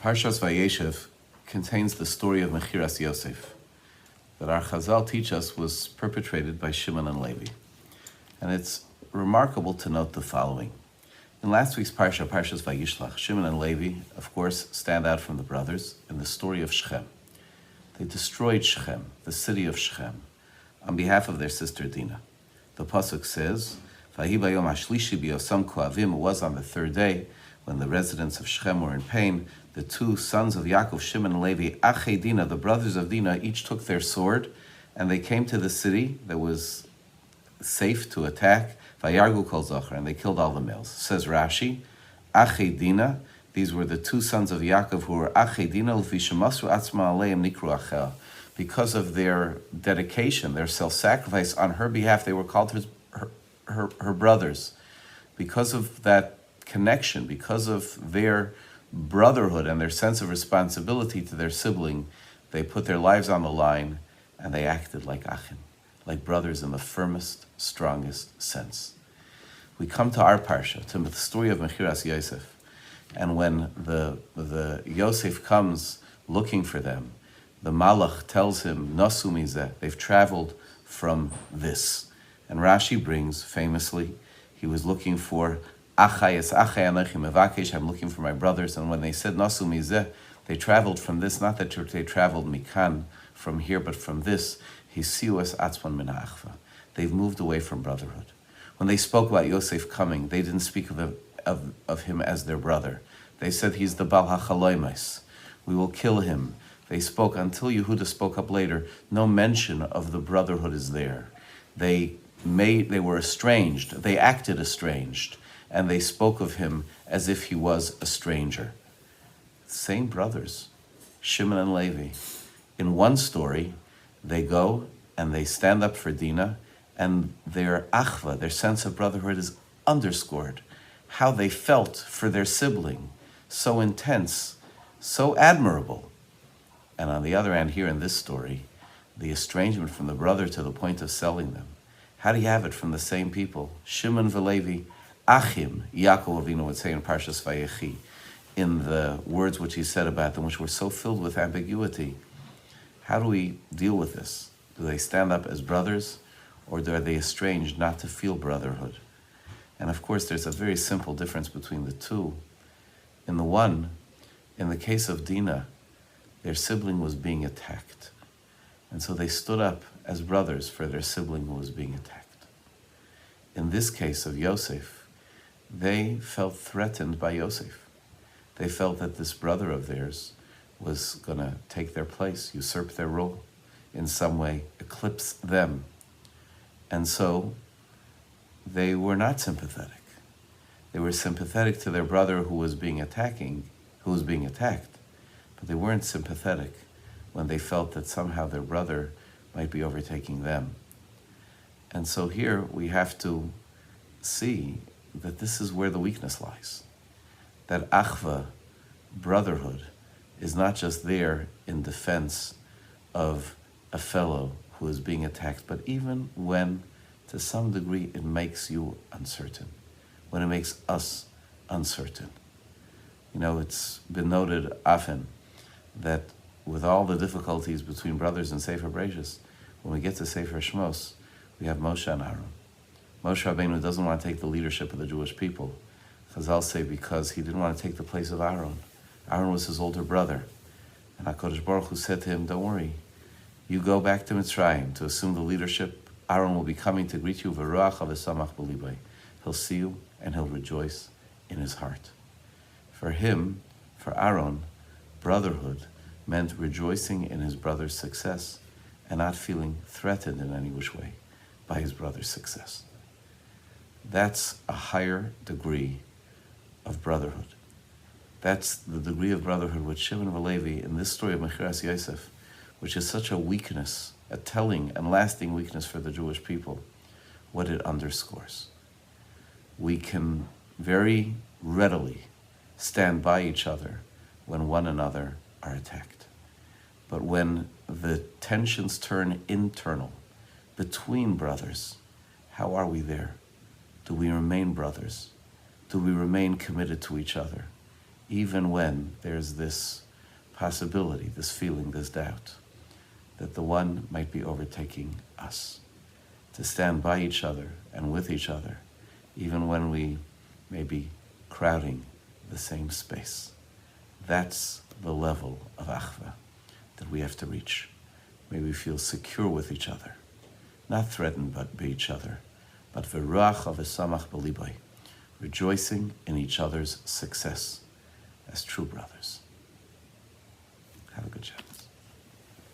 Parshas Vayeishev contains the story of Mechiras Yosef that our Chazal teach us was perpetrated by Shimon and Levi. And it's remarkable to note the following. In last week's Parsha, Parshas Vayishlach, Shimon and Levi, of course, stand out from the brothers in the story of Shechem. They destroyed Shechem, the city of Shechem, on behalf of their sister Dinah. The pasuk says, "Vahi bayom hashlishi biyosam koavim." It was on the third day, when the residents of Shechem were in pain, the two sons of Yaakov, Shimon and Levi, Achei Dinah, the brothers of Dinah, each took their sword, and they came to the city that was safe to attack, Vayargu kol zocher, and they killed all the males. Says Rashi, Achei Dinah, these were the two sons of Yaakov who were Achei Dinah, l'vishemasru atzma aleim nikru Achel. Because of their dedication, their self-sacrifice on her behalf, they were called her brothers. Because of that connection, because of their brotherhood and their sense of responsibility to their sibling, they put their lives on the line and they acted like achim, like brothers in the firmest, strongest sense. We come to our Parsha, to the story of Mechiras Yosef, and when the Yosef comes looking for them, the Malach tells him, Nasu mizeh, they've traveled from this. And Rashi brings, famously, he was looking for Achai es achai anachim evakesh, I'm looking for my brothers. And when they said Nasu mizeh, they traveled from this, not that they traveled mikan, from here, but from this, hisiu es atzman min ha'achva. They've moved away from brotherhood. When they spoke about Yosef coming, they didn't speak of him as their brother. They said he's the Bal HaChaloimos. We will kill him. They spoke, until Yehuda spoke up later, no mention of the brotherhood is there. They were estranged, they acted estranged, and they spoke of him as if he was a stranger. Same brothers, Shimon and Levi. In one story, they go and they stand up for Dinah, and their achva, their sense of brotherhood, is underscored. How they felt for their sibling, so intense, so admirable. And on the other hand, here in this story, the estrangement from the brother to the point of selling them. How do you have it from the same people? Shimon v'Levi, Achim, Yaakov Avinu would say in Parshas Vayechi, in the words which he said about them, which were so filled with ambiguity. How do we deal with this? Do they stand up as brothers, or are they estranged not to feel brotherhood? And of course, there's a very simple difference between the two. In the one, in the case of Dinah, their sibling was being attacked. And so they stood up as brothers for their sibling who was being attacked. In this case of Yosef, they felt threatened by Yosef. They felt that this brother of theirs was going to take their place, usurp their role, in some way eclipse them. And so they were not sympathetic. They were sympathetic to their brother who was being attacked, but they weren't sympathetic when they felt that somehow their brother might be overtaking them. And so here we have to see that this is where the weakness lies. That achva, brotherhood, is not just there in defense of a fellow who is being attacked, but even when, to some degree, it makes you uncertain, when it makes us uncertain. You know, it's been noted often that with all the difficulties between brothers in Sefer Bereshis, when we get to Sefer Shmos, we have Moshe and Aaron. Moshe Rabbeinu doesn't want to take the leadership of the Jewish people. Chazal say because he didn't want to take the place of Aaron. Aaron was his older brother. And HaKadosh Baruch Hu said to him, don't worry, you go back to Mitzrayim to assume the leadership. Aaron will be coming to greet you. V'ruach v'samach b'libay. He'll see you and he'll rejoice in his heart. For him, for Aaron, brotherhood meant rejoicing in his brother's success and not feeling threatened in any which way by his brother's success. That's a higher degree of brotherhood. That's the degree of brotherhood which Shimon and Levi, in this story of Mechiras Yosef, which is such a weakness, a telling and lasting weakness for the Jewish people, what it underscores. We can very readily stand by each other when one another are attacked. But when the tensions turn internal between brothers, how are we there? Do we remain brothers? Do we remain committed to each other? even when there's this possibility, this feeling, this doubt, that the one might be overtaking us. To stand by each other and with each other, even when we may be crowding the same space. That's the level of achva that we have to reach. May we feel secure with each other, not threatened by each other, but v'ruach v'samach b'liboy, rejoicing in each other's success as true brothers. Have a good Shabbat.